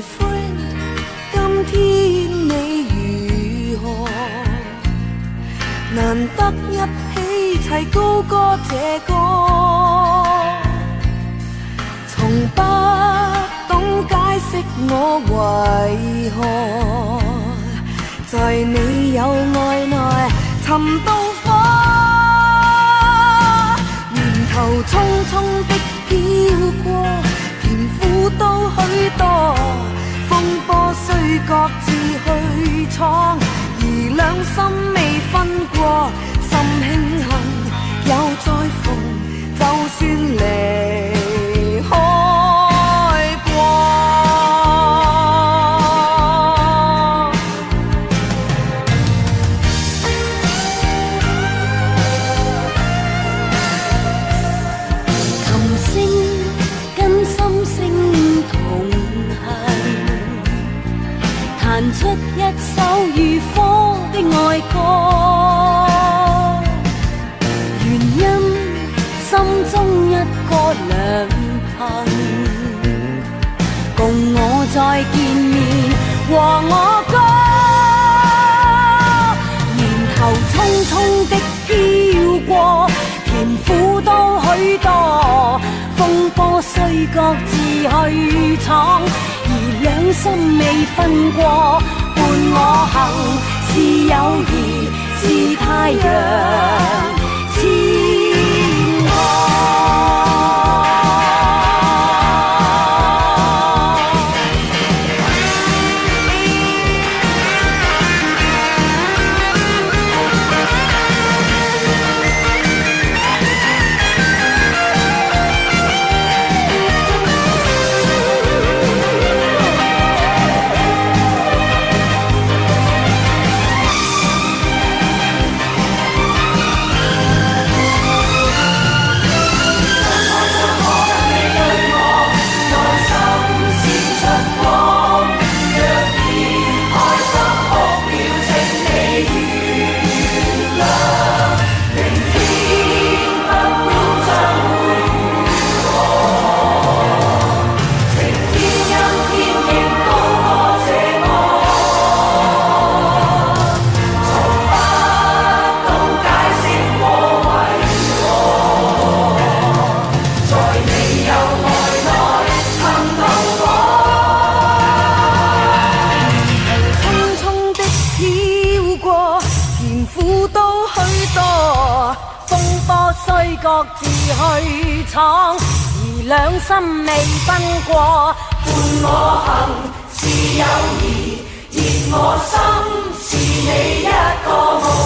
friend， 今天你如何？難得一起齊高歌這歌，從不懂解釋我為何在你有愛內尋到火，年頭匆匆的飄過，甜苦都許多，風波雖各自去闖，而兩心未分過，心慶幸有再逢，就算離開過。琴聲跟心聲同行，彈出一首如火的愛歌，原因心中一個良朋，共我再見面和我歌。年頭匆匆的飄過，甜苦都許多，風波雖各自去闖，而兩心未分過，伴我行是友誼，是太陽天河。各自去闖，而兩心未分過，伴我行是友誼，熱我心是你一個夢。